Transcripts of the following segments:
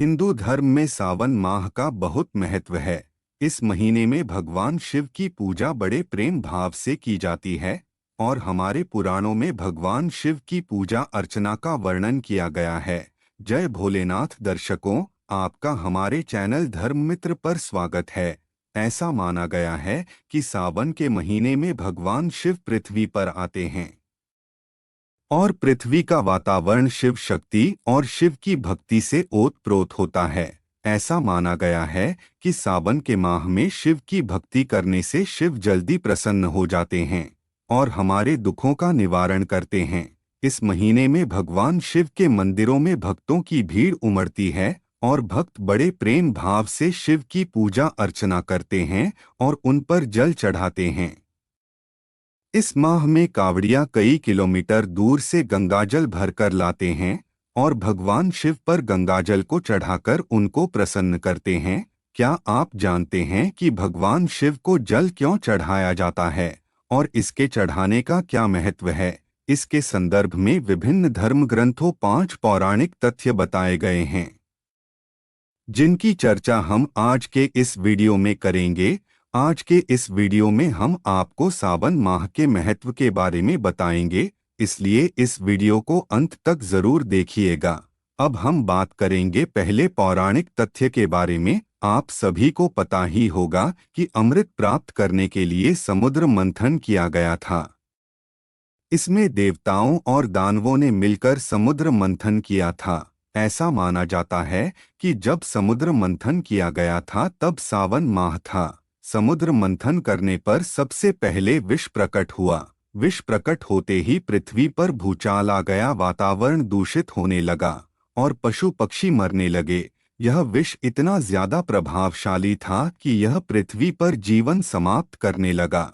हिंदू धर्म में सावन माह का बहुत महत्व है। इस महीने में भगवान शिव की पूजा बड़े प्रेम भाव से की जाती है और हमारे पुराणों में भगवान शिव की पूजा अर्चना का वर्णन किया गया है। जय भोलेनाथ दर्शकों, आपका हमारे चैनल धर्म मित्र पर स्वागत है। ऐसा माना गया है कि सावन के महीने में भगवान शिव पृथ्वी पर आते हैं और पृथ्वी का वातावरण शिव शक्ति और शिव की भक्ति से ओतप्रोत होता है। ऐसा माना गया है कि सावन के माह में शिव की भक्ति करने से शिव जल्दी प्रसन्न हो जाते हैं और हमारे दुखों का निवारण करते हैं। इस महीने में भगवान शिव के मंदिरों में भक्तों की भीड़ उमड़ती है और भक्त बड़े प्रेम भाव से शिव की पूजा अर्चना करते हैं और उन पर जल चढ़ाते हैं। इस माह में कावड़िया कई किलोमीटर दूर से गंगाजल भरकर लाते हैं और भगवान शिव पर गंगाजल को चढ़ाकर उनको प्रसन्न करते हैं। क्या आप जानते हैं कि भगवान शिव को जल क्यों चढ़ाया जाता है और इसके चढ़ाने का क्या महत्व है? इसके संदर्भ में विभिन्न धर्म ग्रंथों 5 पौराणिक तथ्य बताए गए हैं, जिनकी चर्चा हम आज के इस वीडियो में करेंगे। आज के इस वीडियो में हम आपको सावन माह के महत्व के बारे में बताएंगे, इसलिए इस वीडियो को अंत तक जरूर देखिएगा। अब हम बात करेंगे पहले पौराणिक तथ्य के बारे में। आप सभी को पता ही होगा कि अमृत प्राप्त करने के लिए समुद्र मंथन किया गया था। इसमें देवताओं और दानवों ने मिलकर समुद्र मंथन किया था। ऐसा माना जाता है कि जब समुद्र मंथन किया गया था तब सावन माह था। समुद्र मंथन करने पर सबसे पहले विष प्रकट हुआ। विष प्रकट होते ही पृथ्वी पर भूचाल आ गया, वातावरण दूषित होने लगा और पशु पक्षी मरने लगे। यह विष इतना ज्यादा प्रभावशाली था कि यह पृथ्वी पर जीवन समाप्त करने लगा।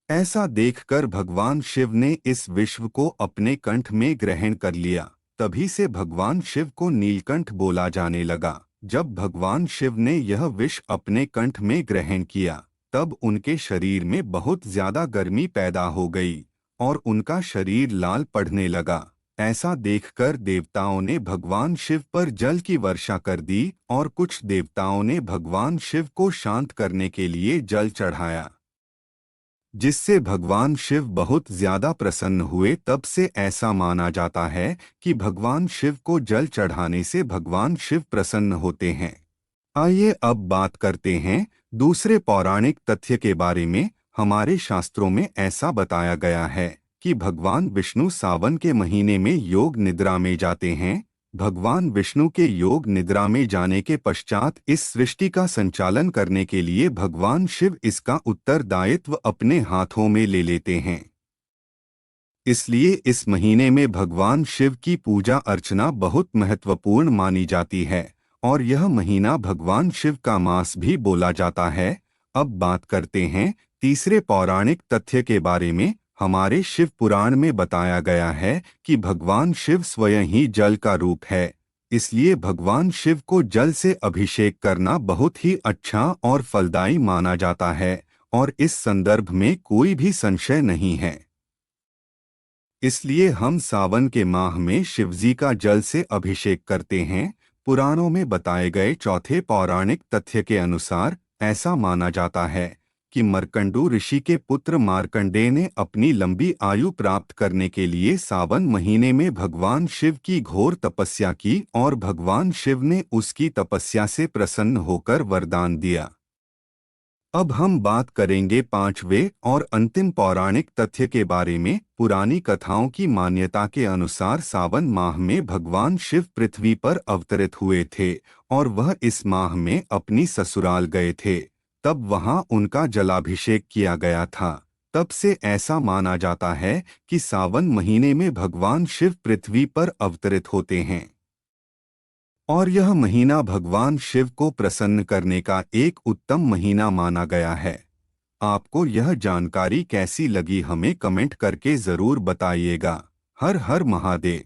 ऐसा देखकर भगवान शिव ने इस विश्व को अपने कंठ में ग्रहण कर लिया। तभी से भगवान शिव को नीलकंठ बोला जाने लगा। जब भगवान शिव ने यह विष अपने कंठ में ग्रहण किया तब उनके शरीर में बहुत ज्यादा गर्मी पैदा हो गई और उनका शरीर लाल पड़ने लगा। ऐसा देखकर देवताओं ने भगवान शिव पर जल की वर्षा कर दी और कुछ देवताओं ने भगवान शिव को शांत करने के लिए जल चढ़ाया, जिससे भगवान शिव बहुत ज्यादा प्रसन्न हुए। तब से ऐसा माना जाता है कि भगवान शिव को जल चढ़ाने से भगवान शिव प्रसन्न होते हैं। आइए अब बात करते हैं दूसरे पौराणिक तथ्य के बारे में। हमारे शास्त्रों में ऐसा बताया गया है कि भगवान विष्णु सावन के महीने में योग निद्रा में जाते हैं। भगवान विष्णु के योग निद्रा में जाने के पश्चात इस सृष्टि का संचालन करने के लिए भगवान शिव इसका उत्तरदायित्व अपने हाथों में ले लेते हैं। इसलिए इस महीने में भगवान शिव की पूजा अर्चना बहुत महत्वपूर्ण मानी जाती है और यह महीना भगवान शिव का मास भी बोला जाता है। अब बात करते हैं तीसरे पौराणिक तथ्य के बारे में। हमारे शिव पुराण में बताया गया है कि भगवान शिव स्वयं ही जल का रूप है, इसलिए भगवान शिव को जल से अभिषेक करना बहुत ही अच्छा और फलदायी माना जाता है और इस संदर्भ में कोई भी संशय नहीं है। इसलिए हम सावन के माह में शिवजी का जल से अभिषेक करते हैं। पुराणों में बताए गए चौथे पौराणिक तथ्य के अनुसार ऐसा माना जाता है कि मर्कंडू ऋषि के पुत्र मार्कंडेय ने अपनी लंबी आयु प्राप्त करने के लिए सावन महीने में भगवान शिव की घोर तपस्या की और भगवान शिव ने उसकी तपस्या से प्रसन्न होकर वरदान दिया। अब हम बात करेंगे पांचवें और अंतिम पौराणिक तथ्य के बारे में। पुरानी कथाओं की मान्यता के अनुसार सावन माह में भगवान शिव पृथ्वी पर अवतरित हुए थे और वह इस माह में अपनी ससुराल गए थे। तब वहां उनका जलाभिषेक किया गया था। तब से ऐसा माना जाता है कि सावन महीने में भगवान शिव पृथ्वी पर अवतरित होते हैं और यह महीना भगवान शिव को प्रसन्न करने का एक उत्तम महीना माना गया है। आपको यह जानकारी कैसी लगी हमें कमेंट करके जरूर बताइएगा। हर हर महादेव।